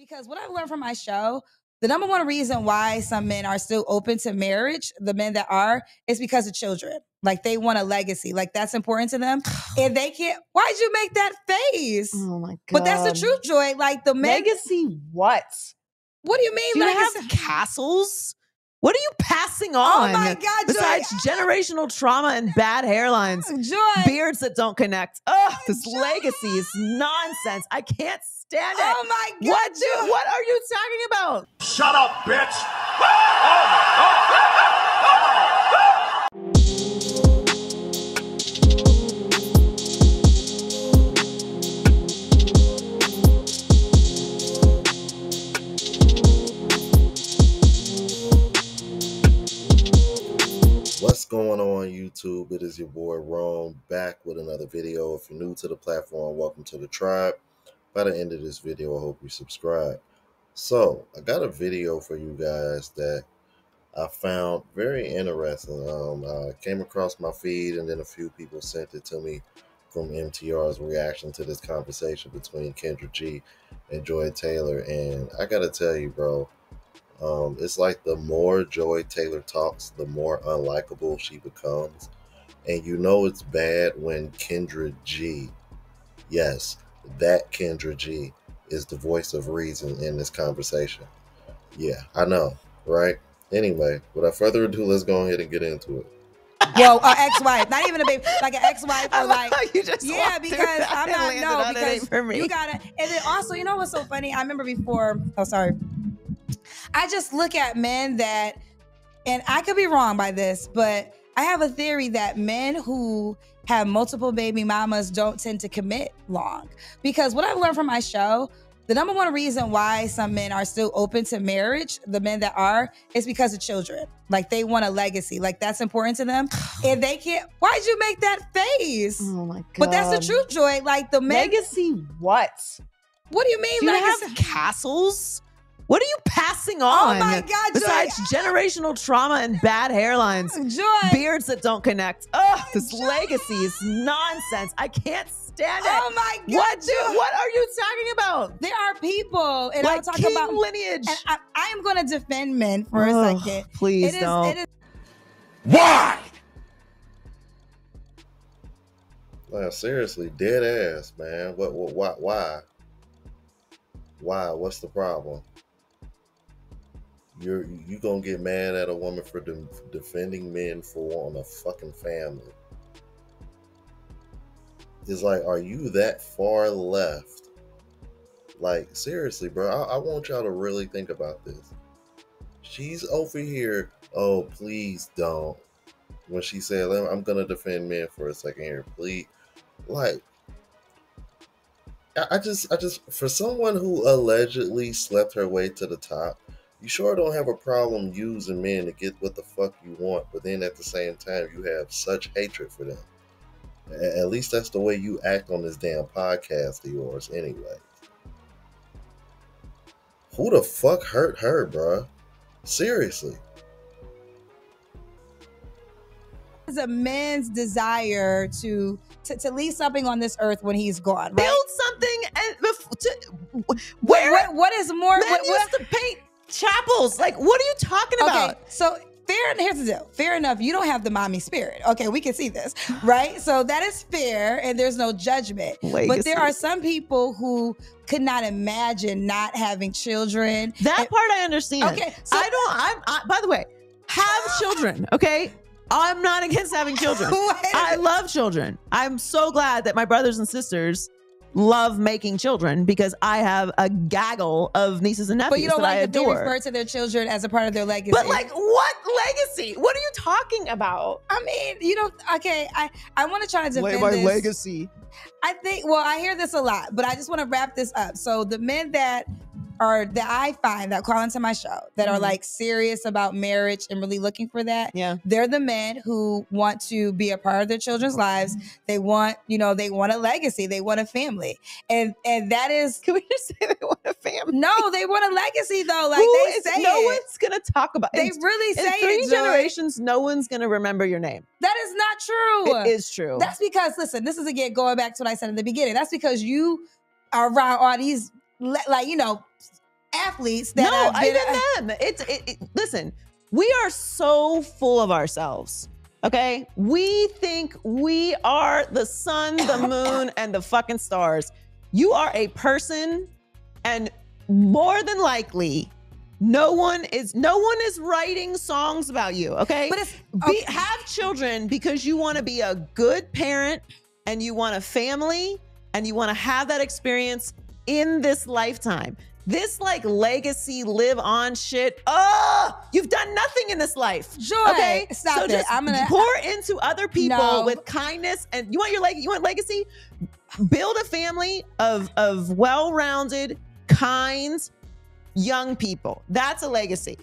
Because what I've learned from my show, the number one reason why some men are still open to marriage, the men that are, is because of children. Like they want a legacy. Like that's important to them. And they can't, why'd you make that face? Oh my God. But that's the truth, Joy. Like the men. Legacy what? What do you mean? Do you legacy? have castles? What are you passing on? Oh my God, Joy. Besides generational trauma and bad hairlines, Joy. beards that don't connect. Ugh, this legacy is nonsense. I can't stand it. Oh my God, Joy. What are you talking about? Shut up, bitch. What's going on YouTube? It is your boy Rome back with another video. If you're new to the platform, welcome to the tribe. By the end of this video, I hope you subscribe. So I got a video for you guys that I found very interesting. I came across my feed and then a few people sent it to me from MTR's reaction to this conversation between Kendra G and Joy Taylor. And I gotta tell you, bro, it's like the more Joy Taylor talks, the more unlikable she becomes. And you know it's bad when Kendra G, yes, that Kendra G, is the voice of reason in this conversation. Yeah, I know, right? Anyway, without further ado, let's go ahead and get into it. Well, ex-wife, not even a baby, like an ex-wife or like, You just yeah, walked through because that I'm and not, landed no, on it, because ain't for me. you gotta, and then also, you know what's so funny? I remember before, oh, sorry. I just look at men that, and I could be wrong by this, but I have a theory that men who have multiple baby mamas don't tend to commit long. Because what I've learned from my show, the number one reason why some men are still open to marriage, the men that are, is because of children. Like they want a legacy. Like that's important to them. And they can't, why'd you make that face? Oh my God. But that's the truth, Joy. Like the men. Legacy what? What do you mean Do you legacy? have castles? What are you passing on? Oh my God, Joy. Besides generational trauma and bad hairlines, Joy. beards that don't connect. Ugh, this legacy is nonsense. I can't stand it. Oh my God, Joy. What are you talking about? There are people, and Like I'll talk king about lineage. And I am going to defend men for a Ugh, second. please don't. It is. Why? Like, seriously, dead ass, man. Why? Why? What's the problem? You gonna get mad at a woman for defending men for wanting a fucking family? It's like, are you that far left? Like, seriously, bro, I want y'all to really think about this. She's over here, oh, please don't. When she said, I'm gonna defend men for a second here, please. Like, I just, for someone who allegedly slept her way to the top, you sure don't have a problem using men to get what the fuck you want, but then at the same time, you have such hatred for them. At least that's the way you act on this damn podcast of yours anyway. Who the fuck hurt her, bruh? Seriously. It's a man's desire to leave something on this earth when he's gone, right? Build something and What is more? Men used to paint chapels. Like, what are you talking about? Okay, so fair. Here's the deal. Fair enough. You don't have the mommy spirit. Okay, we can see this, right? So that is fair, and there's no judgment. Legacy. But there are some people who could not imagine not having children. That part I understand. Okay, so I by the way, have children. Okay, I'm not against having children. I love children. I'm so glad that my brothers and sisters love making children because I have a gaggle of nieces and nephews But you don't that I like that they adore. refer to their children as a part of their legacy. But like, what legacy? What are you talking about? I mean, you don't. Okay, I want to try to defend this. legacy. I think. Well, I hear this a lot, but I just want to wrap this up. So the men that I find that call into my show that are like serious about marriage and really looking for that. Yeah. They're the men who want to be a part of their children's lives. They want, they want a legacy. They want a family. And that is. Can we just say they want a family? No, they want a legacy though. Like they say no it. one's going to talk about it. They really say in three it, Joy. generations, no one's going to remember your name. That is not true. It is true. That's because, listen, this is again going back to what I said in the beginning. That's because you are around all these, like, athletes that have been. Even them. Listen, we are so full of ourselves. Okay, we think we are the sun, the moon, and the fucking stars. You are a person, and more than likely, no one is writing songs about you. Okay, but have children because you want to be a good parent, and you want a family, and you want to have that experience in this lifetime. This like legacy live on shit. Oh, you've done nothing in this life. Joy, okay, stop so it. just I'm gonna pour into other people with kindness. And you want legacy? Build a family of well-rounded, kind, young people. That's a legacy.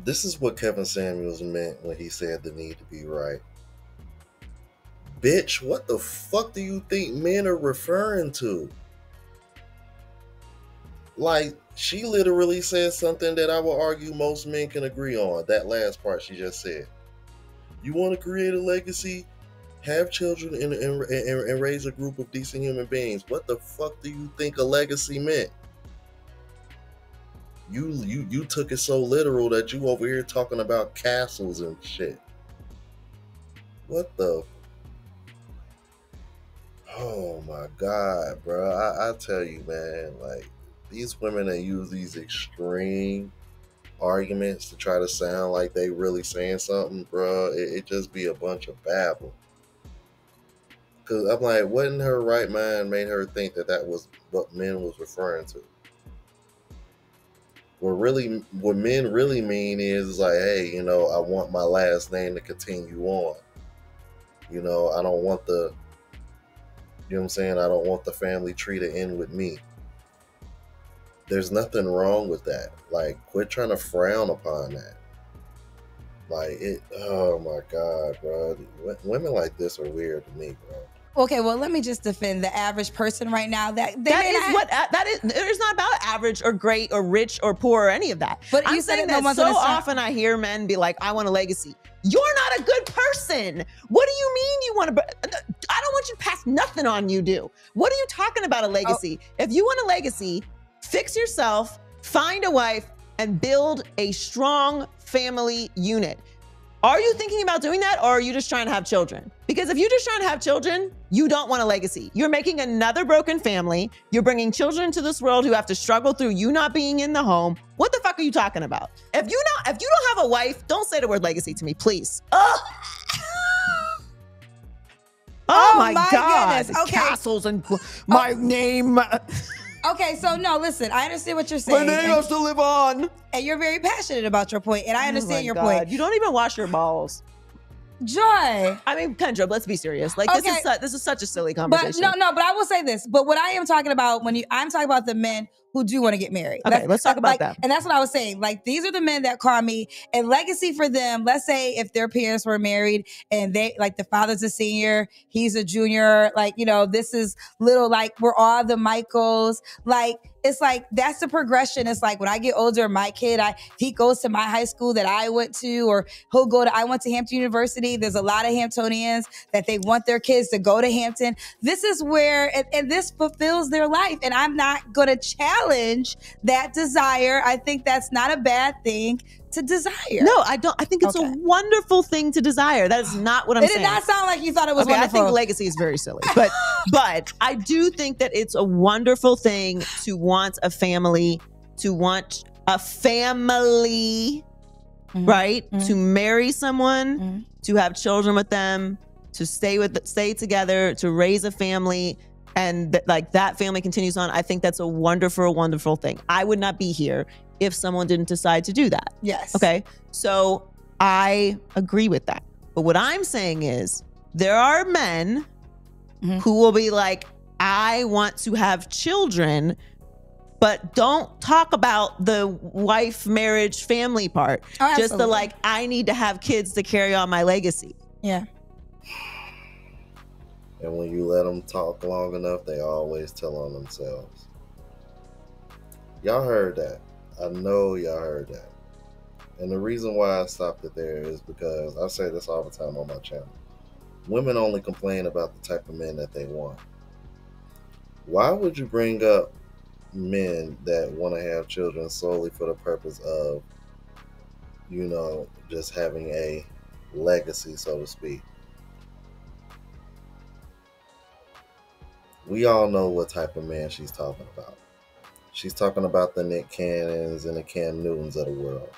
This is what Kevin Samuels meant when he said the need to be right. Bitch, what the fuck do you think men are referring to? Like, she literally said something that I would argue most men can agree on. That last part she just said. You want to create a legacy? Have children and raise a group of decent human beings. What the fuck do you think a legacy meant? You took it so literal that you over here talking about castles and shit. What the? Oh my God, bro. I tell you, man, like, these women that use these extreme arguments to try to sound like they really saying something, bro, it just be a bunch of babble. Because I'm like, what in her right mind made her think that was what men was referring to? What men really mean is like, hey, I want my last name to continue on. I don't want the, you know what I'm saying? I don't want the family tree to end with me. There's nothing wrong with that. Like, quit trying to frown upon that. Like, oh my God, bro. Women like this are weird to me, bro. Okay, well, let me just defend the average person right now. That is. It's not about average or great or rich or poor or any of that. But I'm you said saying that that so often I hear men be like, I want a legacy. You're not a good person. What do you mean you want to? I don't want you to pass nothing on you, do. What are you talking about a legacy? If you want a legacy, fix yourself, find a wife, and build a strong family unit. Are you thinking about doing that, or are you just trying to have children? Because if you're just trying to have children, you don't want a legacy. You're making another broken family. You're bringing children into this world who have to struggle through you not being in the home. What the fuck are you talking about? If you don't have a wife, don't say the word legacy to me, please. Oh my God. Goodness. Okay. Castles and my name. Okay, so no, listen, I understand what you're saying. My name has to live on. And you're very passionate about your point, and I understand your point. You don't even wash your balls. Joy. I mean, Kendra, let's be serious. Like, okay. This is such a silly conversation. But but I will say this. But what I am talking about I'm talking about the men who do want to get married. Okay, let's talk about that. And that's what I was saying. Like, these are the men that call me a legacy for them. Let's say if their parents were married and they, like, the father's a senior, he's a junior, like, this is little, like, we're all the Michaels. Like, it's like, that's the progression. It's like, when I get older, my kid, he goes to my high school that I went to, or I went to Hampton University. There's a lot of Hamptonians that they want their kids to go to Hampton. This is where, and this fulfills their life. And I'm not going to challenge that desire. I think that's not a bad thing to desire. No, I don't. I think it's a wonderful thing to desire. That is not what I'm saying. It did not sound like you thought it was wonderful. I think legacy is very silly. But I do think that it's a wonderful thing to want a family, right? To marry someone, to have children with them, to stay together, to raise a family, and that family continues on. I think that's a wonderful, wonderful thing. I would not be here if someone didn't decide to do that. Yes. Okay. So I agree with that. But what I'm saying is there are men who will be like, I want to have children, but don't talk about the wife, marriage, family part. Oh, just the I need to have kids to carry on my legacy. Yeah. And when you let them talk long enough, they always tell on themselves. Y'all heard that. I know y'all heard that. And the reason why I stopped it there is because I say this all the time on my channel. Women only complain about the type of men that they want. Why would you bring up men that want to have children solely for the purpose of, you know, just having a legacy, so to speak. We all know what type of man she's talking about. She's talking about the Nick Cannons and the Cam Newtons of the world,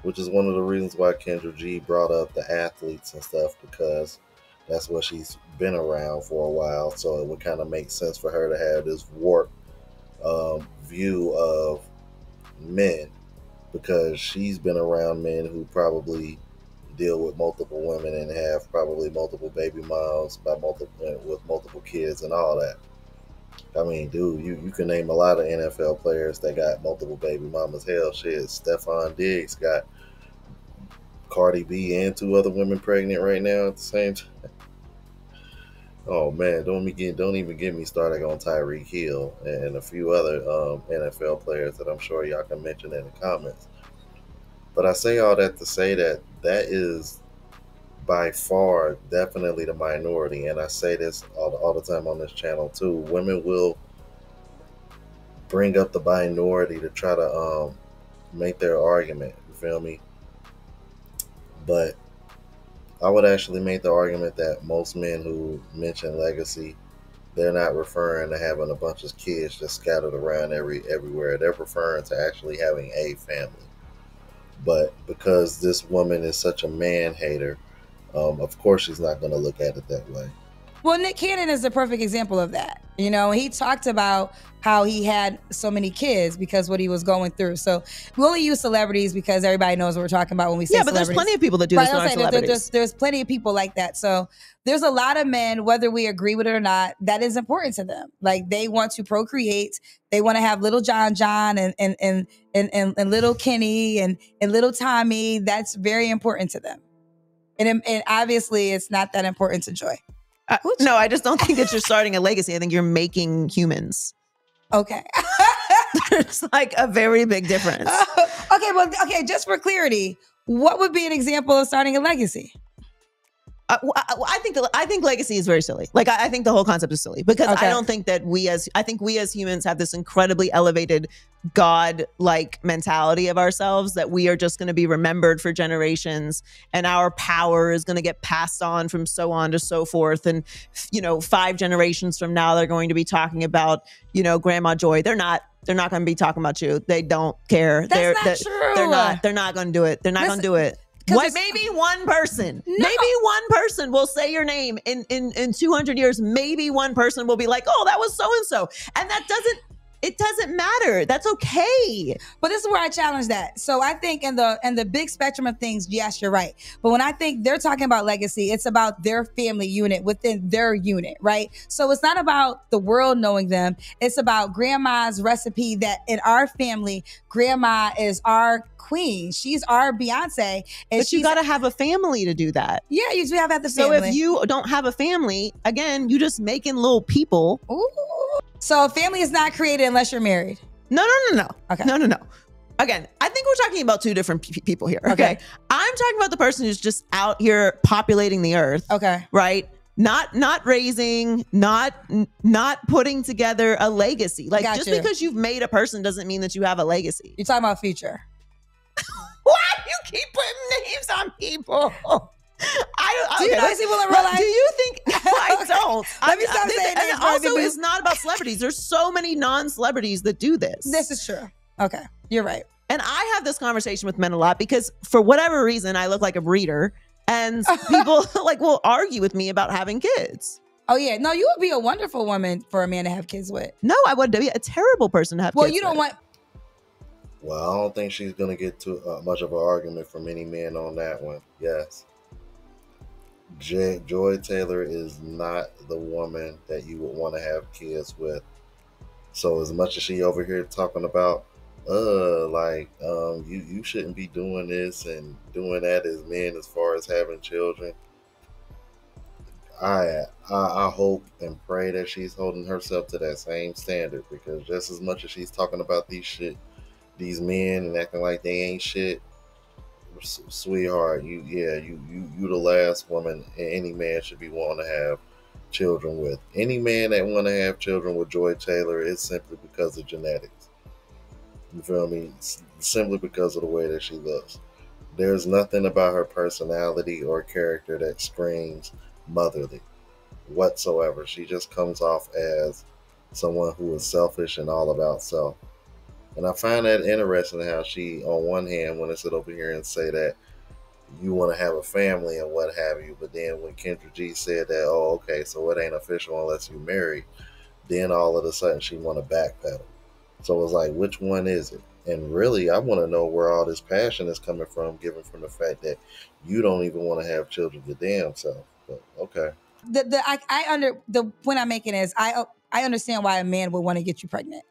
which is one of the reasons why Kendra G brought up the athletes and stuff, because that's what she's been around for a while. So it would kind of make sense for her to have this warped view of men, because she's been around men who probably deal with multiple women and have probably multiple baby moms with multiple kids and all that. I mean, dude, you can name a lot of NFL players that got multiple baby mamas. Hell, shit, Stephon Diggs got Cardi B and 2 other women pregnant right now at the same time. Oh man, don't even get me started on Tyreek Hill and a few other NFL players that I'm sure y'all can mention in the comments. But I say all that to say that is by far definitely the minority, and I say this all the time on this channel too. Women will bring up the minority to try to make their argument. You feel me? But I would actually make the argument that most men who mention legacy, they're not referring to having a bunch of kids just scattered around everywhere. They're referring to actually having a family. But because this woman is such a man hater, of course she's not going to look at it that way. Well, Nick Cannon is the perfect example of that. You know, he talked about how he had so many kids because what he was going through. So we only use celebrities because everybody knows what we're talking about when we say but there's plenty of people that do this with our celebrities. There's plenty of people like that. So there's a lot of men, whether we agree with it or not, that is important to them. Like, they want to procreate. They want to have little John and little Kenny and little Tommy. That's very important to them. And obviously it's not that important to Joy. No, I just don't think that you're starting a legacy. I think you're making humans. Okay. There's like a very big difference. Okay, just for clarity, what would be an example of starting a legacy? I think legacy is very silly. Like, I think the whole concept is silly, because I don't think that we as humans have this incredibly elevated God-like mentality of ourselves, that we are just going to be remembered for generations and our power is going to get passed on from so on to so forth. And, 5 generations from now, they're going to be talking about, Grandma Joy. They're not going to be talking about you. They don't care. That's not true. They're not going to do it. They're not going to do it. Maybe one person, will say your name in 200 years. Maybe one person will be like, oh, that was so-and-so. And it doesn't matter. That's okay. But this is where I challenge that. So I think in the big spectrum of things, yes, you're right. But when I think they're talking about legacy, it's about their family unit within their unit, right? So it's not about the world knowing them. It's about grandma's recipe, that in our family, grandma is our queen. She's our Beyonce. But you got to have a family to do that. Yeah, you do have the family. So if you don't have a family, again, you just making little people. Ooh. So a family is not created unless you're married. No. Okay. No. Again, I think we're talking about 2 different people here. Okay. I'm talking about the person who's just out here populating the earth. Okay. Right. Not raising, not putting together a legacy. Like, just because you've made a person doesn't mean that you have a legacy. You're talking about Future. Why you keep putting names on people? Do you know people in real life? Do you think I don't? Let me stop saying names. And also, it's not about celebrities. There's so many non-celebrities that do this. This is true. Okay, you're right. And I have this conversation with men a lot because, for whatever reason, I look like a breeder, and people will argue with me about having kids. Oh yeah, no, you would be a wonderful woman for a man to have kids with. No, I would be a terrible person to have kids with. Well, you don't want. Well, I don't think she's going to get too much of an argument from any men on that one. Yes. Joy Taylor is not the woman that you would want to have kids with. So as much as she over here talking about, you shouldn't be doing this and doing that as men as far as having children. I hope and pray that she's holding herself to that same standard, because just as much as she's talking about these men and acting like they ain't shit, sweetheart, you the last woman any man should be wanting to have children with. Any man that want to have children with Joy Taylor is simply because of genetics. You feel me? Simply because of the way that she looks. There's nothing about her personality or character that screams motherly whatsoever. She just comes off as someone who is selfish and all about self. And I find that interesting how she, on one hand, want to sit over here and say that you want to have a family and what have you, but then when Kendra G said that, oh, okay, so it ain't official unless you marry, then all of a sudden she want to backpedal. So it's like, which one is it? And really, I want to know where all this passion is coming from, given from the fact that you don't even want to have children your damn self. But okay. The point I'm making is I understand why a man would want to get you pregnant.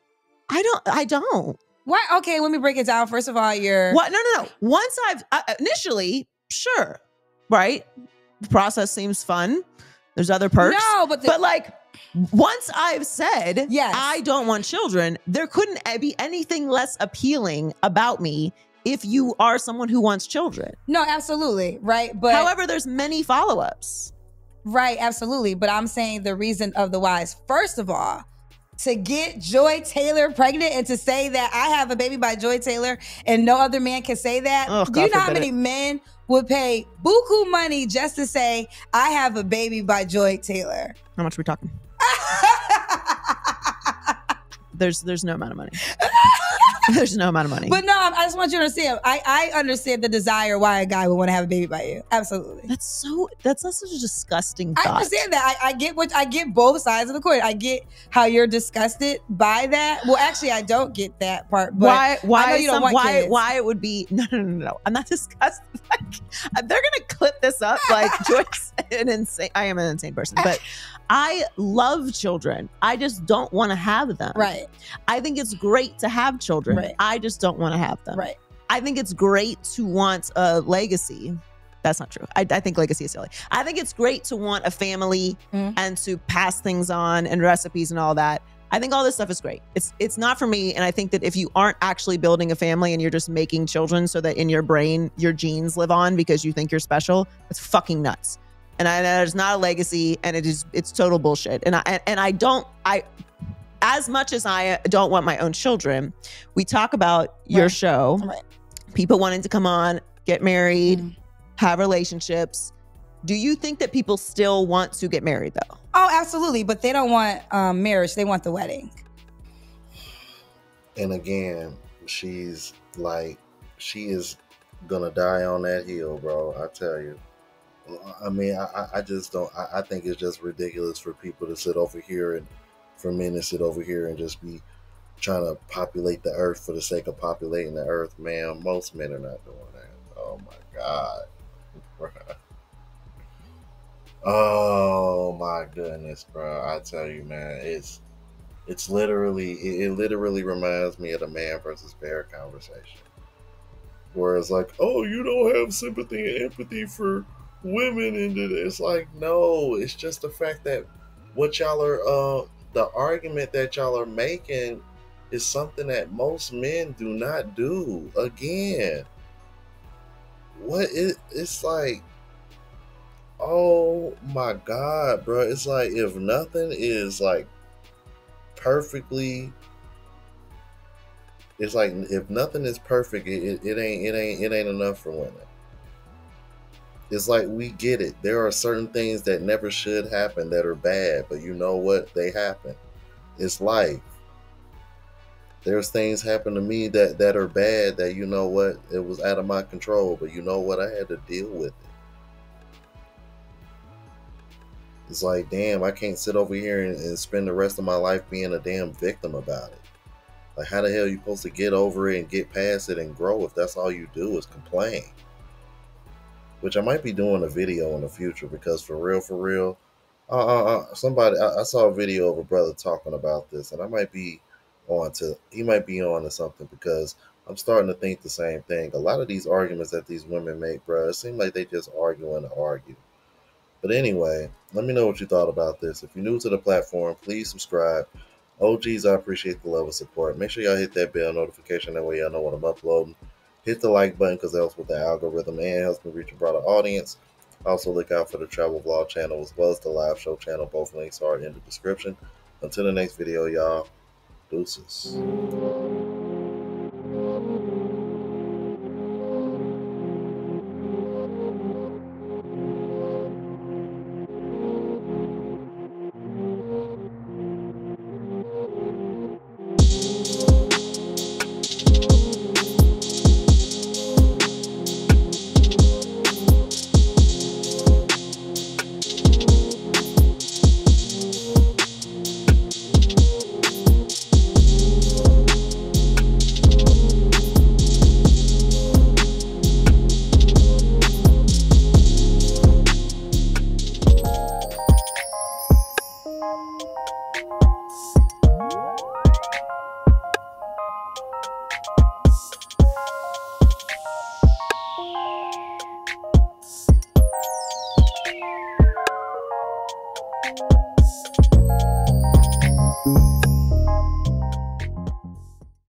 I don't. Why? Okay, let me break it down. First of all, what? No. Once initially, sure, right? The process seems fun. There's other perks. No, but like once I've said, yes, I don't want children, there couldn't be anything less appealing about me if you are someone who wants children. No, absolutely, right. But however, there's many follow-ups. Right, absolutely. But I'm saying the reason of the why is, first of all, to get Joy Taylor pregnant and to say that I have a baby by Joy Taylor and no other man can say that. Oh, do you know how many men would pay buku money just to say I have a baby by Joy Taylor? How much are we talking? There's no amount of money. There's no amount of money. But no, I just want you to understand. I understand the desire why a guy would want to have a baby by you. Absolutely. That's such a disgusting thought. I understand that. I get both sides of the coin. I get how you're disgusted by that. Well, actually, I don't get that part. But why I know you don't want kids. Why it would be no. I'm not disgusted. Like, they're gonna clip this up like Joyce. I am an insane person, but I love children. I just don't want to have them. Right. I think it's great to have children. Right. I just don't want to have them. Right. I think it's great to want a legacy. That's not true. I think legacy is silly. I think it's great to want a family and to pass things on and recipes and all that. I think all this stuff is great. It's not for me. And I think that if you aren't actually building a family and you're just making children so that in your brain, your genes live on because you think you're special, it's fucking nuts. And it's not a legacy, and it's total bullshit. And I as much as I don't want my own children, we talk about your show, people wanting to come on, get married, have relationships. Do you think that people still want to get married though? Oh, absolutely. But they don't want marriage. They want the wedding. And again, she is gonna die on that hill, bro. I tell you. I mean, I just don't. I think it's just ridiculous for people to sit over here and for men to sit over here and just be trying to populate the earth for the sake of populating the earth, man. Most men are not doing that. Oh my God. Oh my goodness, bro. I tell you, man, it literally reminds me of the man versus bear conversation. Where it's like, oh, you don't have sympathy and empathy for women, and it's like, no, it's just the fact that what y'all are the argument that y'all are making is something that most men do not do. Again, it's like, oh my God, bro. It's like, if nothing is like perfectly, it's like, if nothing is perfect, it ain't enough for women. It's like, we get it. There are certain things that never should happen that are bad, but you know what? They happen. It's life. There's things happen to me that are bad that, you know what? It was out of my control, but you know what? I had to deal with it. It's like, damn, I can't sit over here and spend the rest of my life being a damn victim about it. Like, how the hell are you supposed to get over it and get past it and grow if that's all you do is complain? Which I might be doing a video in the future, because for real, somebody, I saw a video of a brother talking about this, and he might be on to something, because I'm starting to think the same thing. A lot of these arguments that these women make, bro, it seems like they just arguing to argue. But anyway, let me know what you thought about this. If you're new to the platform, please subscribe. OGs, I appreciate the love and support. Make sure y'all hit that bell notification. That way y'all know when I'm uploading. Hit the like button, because that helps with the algorithm and helps me reach a broader audience. Also, look out for the travel vlog channel as well as the live show channel. Both links are in the description. Until the next video, y'all. Deuces.